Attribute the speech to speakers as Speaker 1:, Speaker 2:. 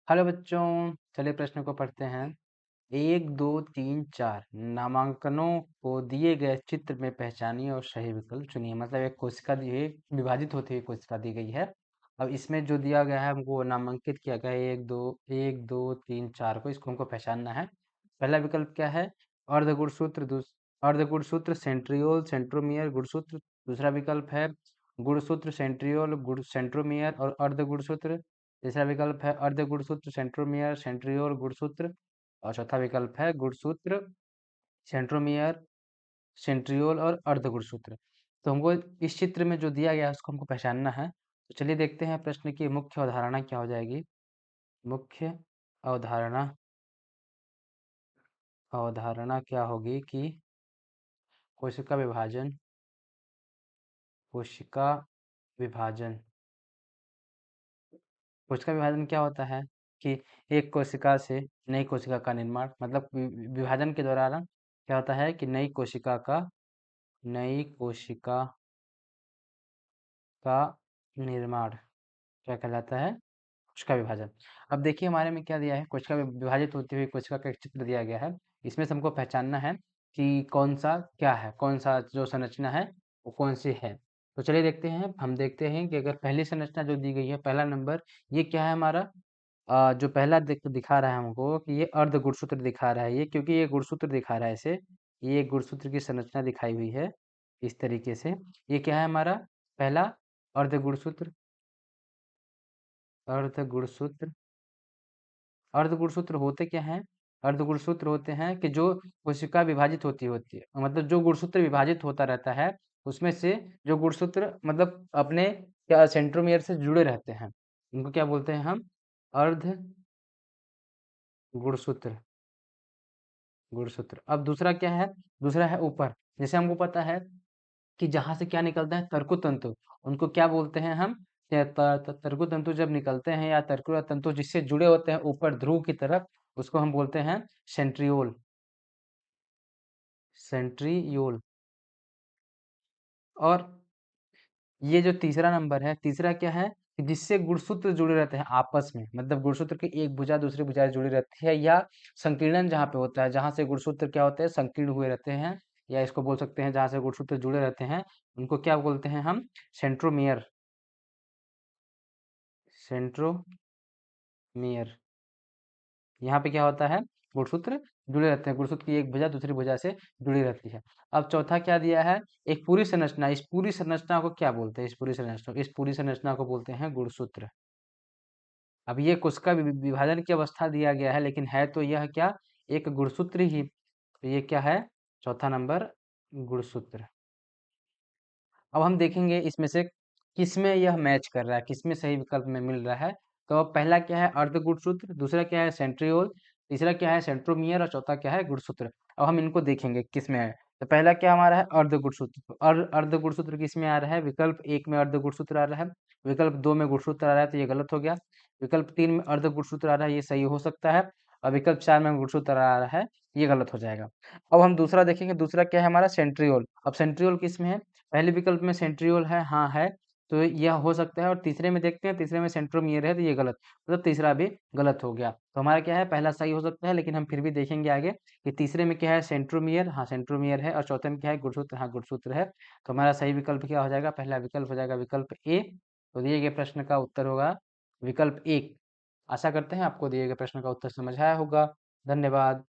Speaker 1: Hello बच्चों, चलिए प्रश्न को पढ़ते हैं। 1, 2, 3, 4 नामांकनों को दिए गए चित्र में पहचानिए और सही विकल्प चुनिए। मतलब एक कोशिका दी है, विभाजित होती हुई कोशिका दी गई है। अब इसमें जो दिया गया है हमको नामांकित किया गया है 1, 2, 3, 4 को, इसको हमको पहचानना है। पहला विकल्प क्या है? अर्धगुणसूत्र। अर्धगुणसूत्र सेंट्रियोल सेंट्रोमियर गुणसूत्र। दूसरा विकल्प है गुणसूत्र सेंट्रियोल गुण सेंट्रोमियर और अर्धगुणसूत्र। तीसरा विकल्प है अर्धगुणसूत्र सेंट्रोमियर सेंट्रियोल गुणसूत्र। और चौथा विकल्प है गुणसूत्र सेंट्रोमियर सेंट्रियोल और अर्धगुणसूत्र। तो हमको इस चित्र में जो दिया गया है उसको हमको पहचानना है। तो चलिए देखते हैं प्रश्न की मुख्य अवधारणा क्या हो जाएगी। मुख्य अवधारणा अवधारणा क्या होगी कि कोशिका विभाजन कोशिका विभाजन कोशिका विभाजन क्या होता है कि एक कोशिका से नई कोशिका का निर्माण, मतलब विभाजन के दौरान क्या होता है कि नई कोशिका का निर्माण क्या कहलाता है? कोशिका विभाजन। अब देखिए हमारे में क्या दिया है, कोशिका विभाजित होती हुई कोशिका का एक चित्र दिया गया है। इसमें से हमको पहचानना है कि कौन सा क्या है, कौन सा जो संरचना है वो कौन सी है। तो चलिए देखते हैं। हम देखते हैं कि अगर पहली संरचना जो दी गई है, पहला नंबर, ये क्या है हमारा? जो पहला दिखा रहा है हमको कि ये अर्ध गुणसूत्र दिखा रहा है, ये क्योंकि ये गुणसूत्र दिखा रहा है इसे, ये एक गुणसूत्र की संरचना दिखाई हुई है इस तरीके से। ये क्या है हमारा? पहला अर्ध गुणसूत्र। अर्ध गुणसूत्र अर्ध गुणसूत्र होते क्या हैं? अर्ध गुणसूत्र होते हैं कि जो कोशिका विभाजित होती है, मतलब जो गुणसूत्र विभाजित होता रहता है उसमें से जो गुणसूत्र मतलब अपने क्या सेंट्रोमियर से जुड़े रहते हैं, उनको क्या बोलते हैं हम? अर्ध गुणसूत्र। गुणसूत्र। अब दूसरा क्या है? दूसरा है ऊपर। जैसे हमको पता है कि जहाँ से क्या निकलता है, तर्कु तंतु, उनको क्या बोलते हैं हम? तर्कु तंतु जब निकलते हैं या तर्कु तंतु जिससे जुड़े होते हैं ऊपर ध्रुव की तरफ, उसको हम बोलते हैं सेंट्रियोल। सेंट्रियोल। और ये जो तीसरा नंबर है, तीसरा क्या है कि जिससे गुणसूत्र जुड़े रहते हैं आपस में, मतलब गुणसूत्र की एक भुजा दूसरी भुजा से जुड़ी रहती है, या संकीर्णन जहाँ पे होता है, जहाँ से गुणसूत्र क्या होते हैं, संकीर्ण हुए रहते हैं, या इसको बोल सकते हैं जहाँ से गुणसूत्र जुड़े रहते हैं, उनको क्या बोलते हैं हम? सेंट्रोमियर। सेंट्रोमियर। यहाँ पे क्या होता है? गुणसूत्र जुड़े रहते हैं, गुणसूत्र की एक भुजा दूसरी भुजा से जुड़ी रहती है। अब चौथा क्या दिया है? एक पूरी संरचना। इस पूरी संरचना को क्या बोलते हैं? इस पूरी संरचना को बोलते हैं गुणसूत्र। अब ये कोशिका विभाजन की अवस्था दिया गया है, लेकिन है तो यह क्या? एक गुणसूत्र ही। तो ये क्या है? चौथा नंबर, गुणसूत्र। अब हम देखेंगे इसमें से किसमें यह मैच कर रहा है, किसमें सही विकल्प में मिल रहा है। तो अब पहला क्या है? अर्ध गुणसूत्र। दूसरा क्या है? सेंट्रियोल। तीसरा क्या है? सेंट्रोमियर। और चौथा क्या है? गुणसूत्र। अब हम इनको देखेंगे किसमें है। तो पहला क्या हमारा है? अर्ध गुणसूत्र। तो अर्ध गुणसूत्र किसमें आ रहा है? विकल्प एक में अर्ध गुणसूत्र आ रहा है। विकल्प दो में गुणसूत्र आ रहा है, तो ये गलत हो गया। विकल्प तीन में अर्ध गुणसूत्र आ रहा है, ये सही हो सकता है। और विकल्प चार में गुणसूत्र आ रहा है, ये गलत हो जाएगा। अब हम दूसरा देखेंगे। दूसरा क्या है हमारा? सेंट्रियोल। अब सेंट्रियोल किसमें है? पहले विकल्प में सेंट्रियोल है, हाँ है, तो यह हो सकता है। और तीसरे में देखते हैं, तीसरे में सेंट्रोमियर है, तो ये गलत, मतलब तीसरा भी गलत हो गया। तो हमारा क्या है? पहला सही हो सकता है, लेकिन हम फिर भी देखेंगे आगे कि तीसरे में क्या है? सेंट्रोमियर, हाँ सेंट्रोमियर है। और चौथे में क्या है? गुणसूत्र, हाँ गुणसूत्र है। तो हमारा सही विकल्प क्या हो जाएगा? पहला विकल्प हो जाएगा विकल्प ए। तो दिए गए प्रश्न का उत्तर होगा विकल्प एक। आशा करते हैं आपको दिए गए प्रश्न का उत्तर समझ आया होगा। धन्यवाद।